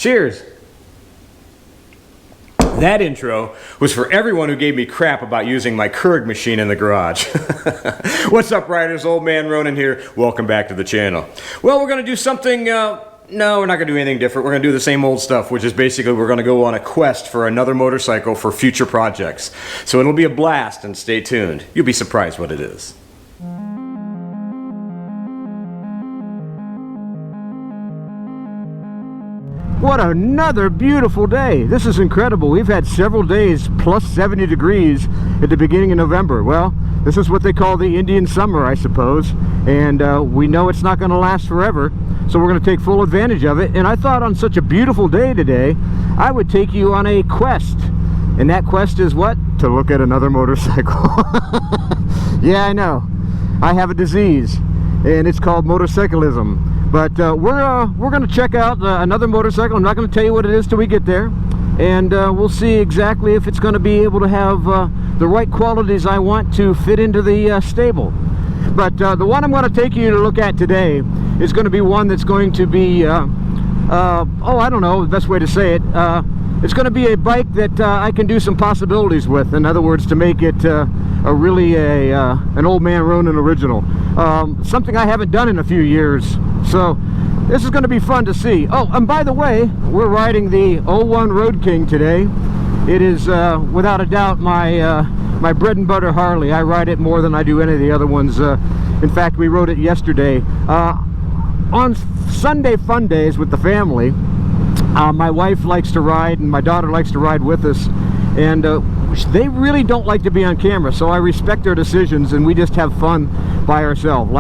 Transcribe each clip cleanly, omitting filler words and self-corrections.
Cheers. That intro was for everyone who gave me crap about using my Keurig machine in the garage. What's up, riders? Old Man Ronin here. Welcome back to the channel. Well, we're going to do something... No, we're not going to do anything different. We're going to do the same old stuff, which is basically we're going to go on a quest for another motorcycle for future projects. So it'll be a blast, and stay tuned. You'll be surprised what it is. What another beautiful day. This is incredible. We've had several days plus 70 degrees at the beginning of November. Well, this is what they call the Indian summer, I suppose. And we know it's not going to last forever. So we're going to take full advantage of it. And I thought on such a beautiful day today, I would take you on a quest. And that quest is what? To look at another motorcycle. Yeah, I know. I have a disease. And it's called motorcyclism. But we're going to check out another motorcycle. I'm not going to tell you what it is till we get there. And we'll see exactly if it's going to be able to have the right qualities I want to fit into the stable. But the one I'm going to take you to look at today is going to be one that's going to be, I don't know the best way to say it. It's going to be a bike that I can do some possibilities with. In other words, to make it an Old Man Ronin original. Something I haven't done in a few years. So this is going to be fun to see. Oh, and by the way, we're riding the 01 Road King today. It is without a doubt my bread and butter Harley. I ride it more than I do any of the other ones. In fact, we rode it yesterday. On Sunday fun days with the family, my wife likes to ride and my daughter likes to ride with us. And they really don't like to be on camera, so I respect their decisions and we just have fun by ourselves.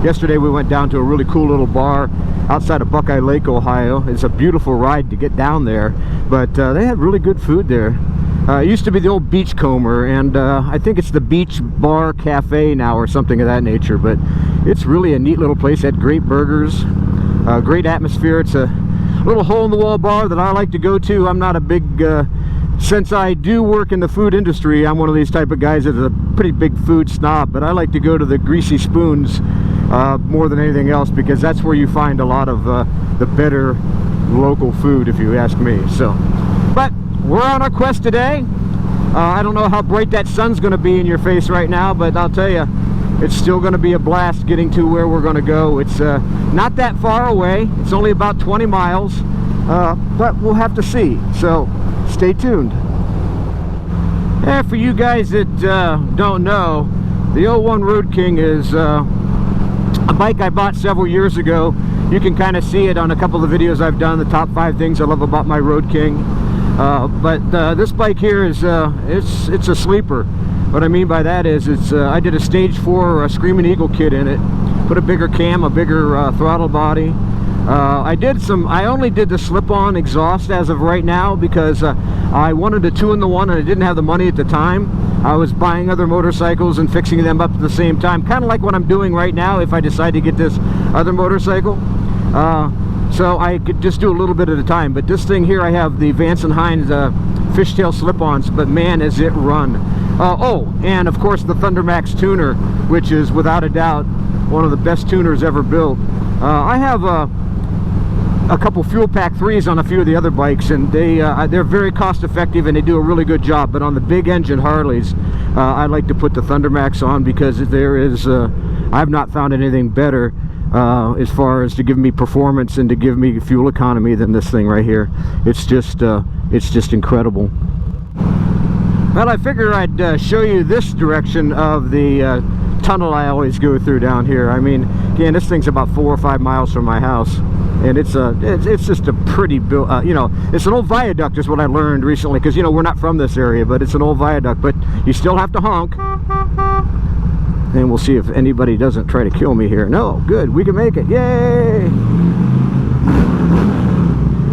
Yesterday we went down to a really cool little bar outside of Buckeye Lake, Ohio. It's a beautiful ride to get down there, but they had really good food there. It used to be the old Beachcomber, and I think it's the Beach Bar Cafe now or something of that nature, but it's really a neat little place. It had great burgers, great atmosphere. It's a little hole-in-the-wall bar that I like to go to. I'm not a big... since I do work in the food industry, I'm one of these type of guys that's a pretty big food snob, but I like to go to the Greasy Spoons more than anything else, because that's where you find a lot of the better local food, if you ask me. So, but we're on our quest today. I don't know how bright that sun's going to be in your face right now, but I'll tell you, it's still going to be a blast getting to where we're going to go. It's not that far away. It's only about 20 miles, but we'll have to see. So stay tuned. For you guys that don't know, the 01 Road King is a bike I bought several years ago. You can kind of see it on a couple of videos I've done, the top 5 things I love about my Road King. But this bike here is it's a sleeper. What I mean by that is I did a stage 4 Screaming Eagle kit in it, put a bigger cam, a bigger throttle body. I only did the slip-on exhaust as of right now because I wanted a 2-in-1 and I didn't have the money at the time. I was buying other motorcycles and fixing them up at the same time, kind of like what I'm doing right now if I decide to get this other motorcycle. So I could just do a little bit at a time. But this thing here, I have the Vance & Hines fishtail slip-ons, but man, is it run. Oh, and of course the Thundermax tuner, which is without a doubt one of the best tuners ever built. I have a couple fuel pack 3s on a few of the other bikes, and they're very cost effective and they do a really good job. But on the big engine Harleys, I like to put the Thundermax on because there is I've not found anything better as far as to give me performance and to give me fuel economy than this thing right here. It's just incredible. Well, I figure I'd show you this direction of the tunnel I always go through down here. I mean, again, this thing's about 4 or 5 miles from my house, and it's just a pretty built, it's an old viaduct is what I learned recently, because we're not from this area, but it's an old viaduct, but you still have to honk. And we'll see if anybody doesn't try to kill me here. No, good, we can make it. Yay!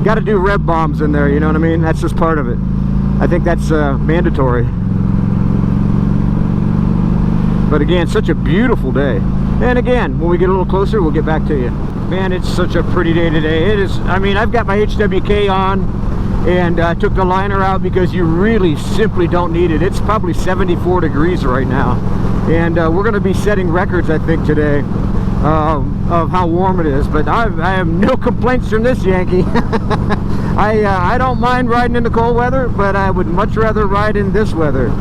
Got to do rev bombs in there, you know what I mean? That's just part of it. I think that's mandatory. But again, such a beautiful day. And again, when we get a little closer, we'll get back to you. Man, it's such a pretty day today. It is. I mean, I've got my HWK on, and I took the liner out because you really simply don't need it. It's probably 74 degrees right now. And we're going to be setting records, I think, today. of how warm it is, but I have no complaints from this Yankee. I don't mind riding in the cold weather, but I would much rather ride in this weather.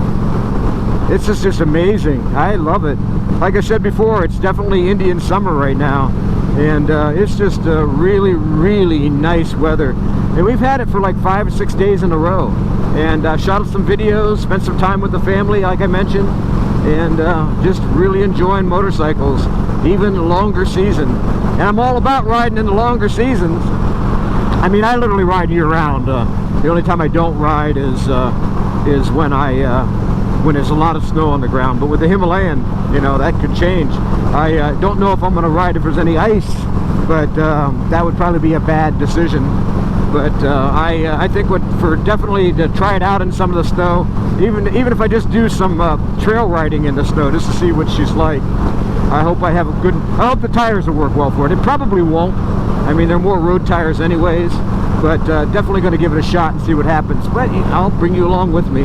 It's just amazing. I love it. Like I said before, it's definitely Indian summer right now, and it's just really, really nice weather. And we've had it for like 5 or 6 days in a row, and shot some videos, spent some time with the family, like I mentioned, and just really enjoying motorcycles, even longer season. And I'm all about riding in the longer seasons. I mean, I literally ride year-round. The only time I don't ride is when there's a lot of snow on the ground. But with the Himalayan, you know, that could change. I don't know if I'm going to ride if there's any ice, but that would probably be a bad decision. But I think for definitely to try it out in some of the snow, even if I just do some trail riding in the snow just to see what she's like. I hope I have a good. I hope the tires will work well for it. It probably won't. I mean, they're more road tires anyways, but definitely going to give it a shot and see what happens. But I'll bring you along with me.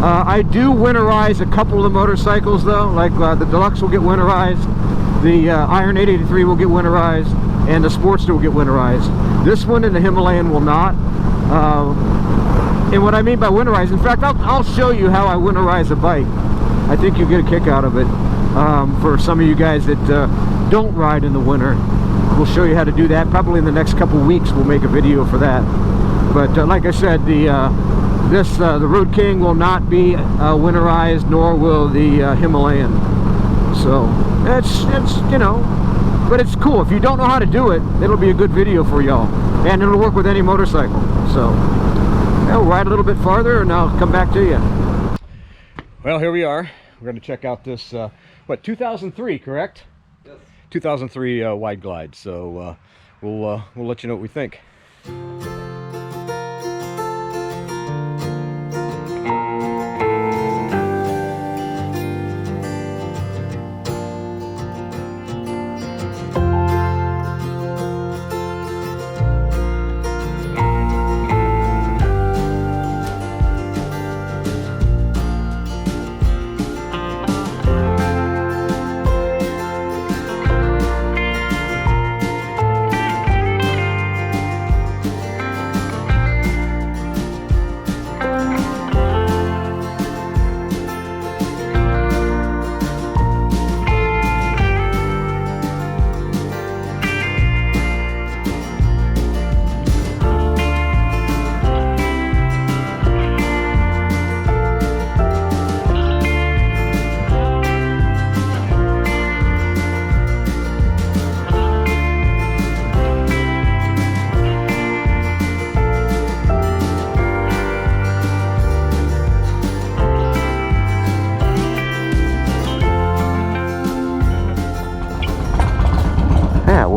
I do winterize a couple of the motorcycles though, like the Deluxe will get winterized, the Iron 883 will get winterized, and the Sportster will get winterized. This one and the Himalayan will not. And what I mean by winterize, in fact, I'll show you how I winterize a bike. I think you'll get a kick out of it. For some of you guys that don't ride in the winter, we'll show you how to do that. Probably in the next couple weeks we'll make a video for that. But like I said, the Road King will not be winterized, nor will the Himalayan. So it's you know, but it's cool. If you don't know how to do it, it'll be a good video for y'all, and it'll work with any motorcycle. So I'll ride a little bit farther and I'll come back to you. Well, here we are. We're going to check out this what, 2003, correct? Yes. 2003 Wide Glide. So we'll let you know what we think.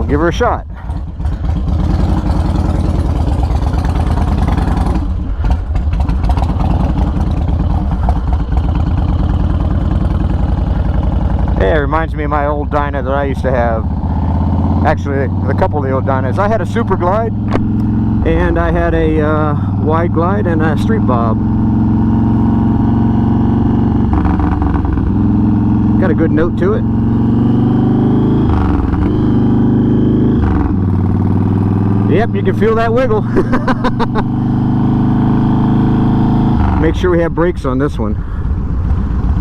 Give her a shot. Hey, it reminds me of my old Dyna that I used to have. Actually, a couple of the old Dynas. I had a Super Glide, and I had a Wide Glide and a Street Bob. Got a good note to it. Yep, you can feel that wiggle. Make sure we have brakes on this one.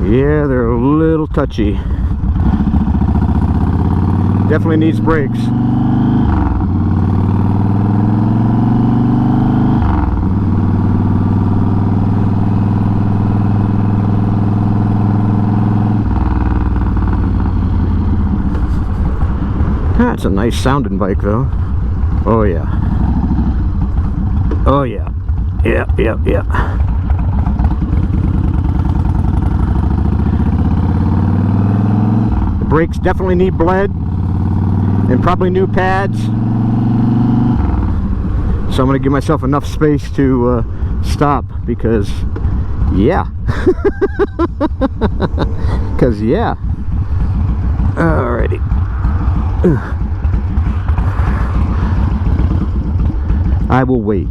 Yeah, they're a little touchy. Definitely needs brakes. That's a nice sounding bike though. Oh yeah. Oh yeah. Yeah. The brakes definitely need bled and probably new pads. So I'm going to give myself enough space to stop because yeah. Because yeah. Alrighty. I will wait.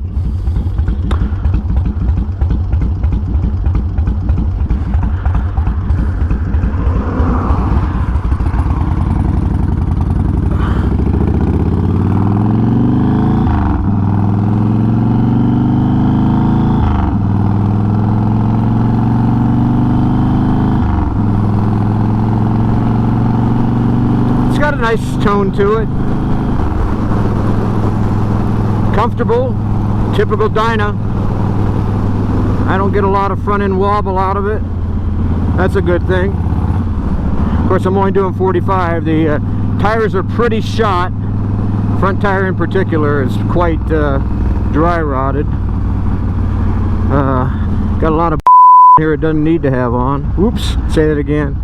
tone to it. Comfortable, typical Dyna. I don't get a lot of front end wobble out of it. That's a good thing. Of course, I'm only doing 45. The tires are pretty shot. Front tire in particular is quite dry rotted. Got a lot of here it doesn't need to have on. Oops, say that again.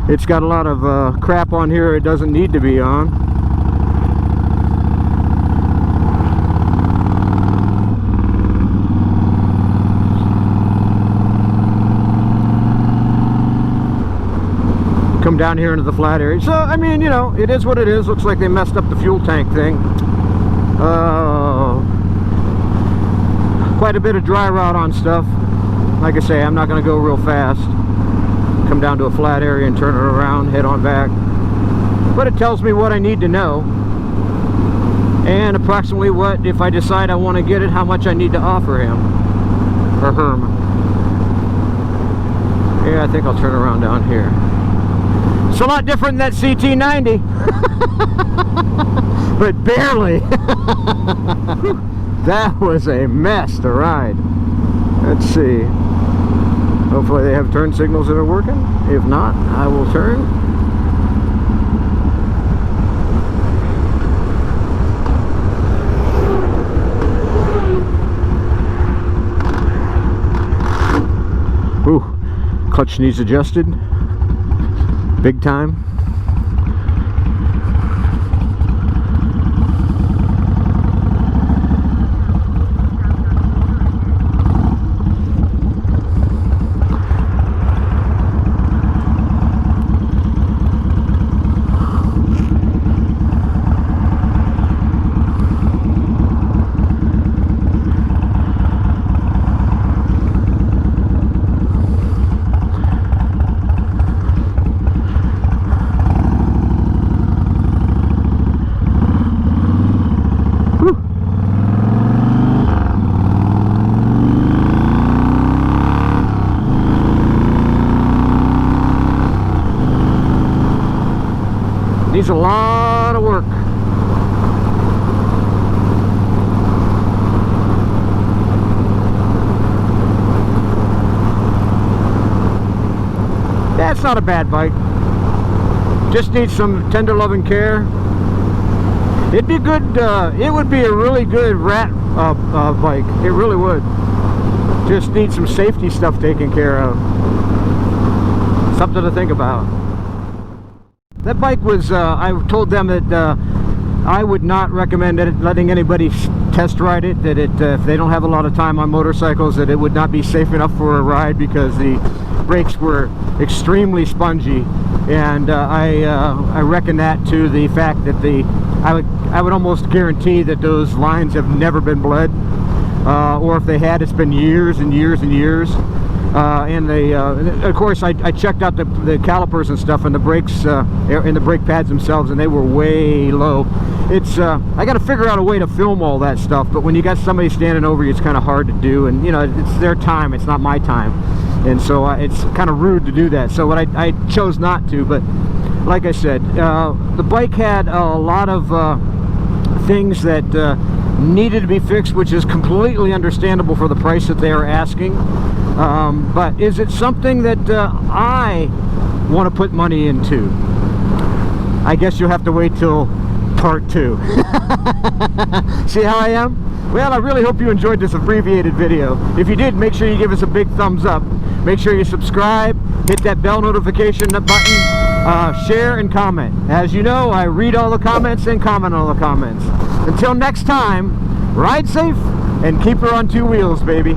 It's got a lot of crap on here it doesn't need to be on. Come down here into the flat area. So, I mean, you know, it is what it is. Looks like they messed up the fuel tank thing. Quite a bit of dry rot on stuff. Like I say, I'm not going to go real fast. Come down to a flat area and turn it around, head on back. But it tells me what I need to know. And approximately what, if I decide I want to get it, how much I need to offer him. Or herm. Yeah, I think I'll turn around down here. It's a lot different than that CT90. But barely. That was a mess to ride. Let's see. Hopefully they have turn signals that are working. If not, I will turn. Ooh, clutch needs adjusted. Big time. Needs a lot of work. That's not a bad bike. Just needs some tender loving care. It'd be good. It would be a really good rat bike. It really would. Just needs some safety stuff taken care of. Something to think about. That bike was, I told them that I would not recommend letting anybody test ride it, that if they don't have a lot of time on motorcycles, that it would not be safe enough for a ride because the brakes were extremely spongy. And I reckon that to the fact that I would almost guarantee that those lines have never been bled, or if they had, it's been years and years and years. And of course, I checked out the calipers and stuff, and the brakes and the brake pads themselves, and they were way low. It's I got to figure out a way to film all that stuff, but when you got somebody standing over you, it's kind of hard to do, and you know, it's their time, it's not my time, and so it's kind of rude to do that. So what I chose not to, but like I said, the bike had a lot of things that needed to be fixed, which is completely understandable for the price that they are asking. But is it something that I want to put money into? I guess you'll have to wait till part 2. See how I am? Well, I really hope you enjoyed this abbreviated video. If you did, make sure you give us a big thumbs up. Make sure you subscribe, hit that bell notification button, share and comment. As you know, I read all the comments and comment on all the comments. Until next time, ride safe and keep her on 2 wheels, baby.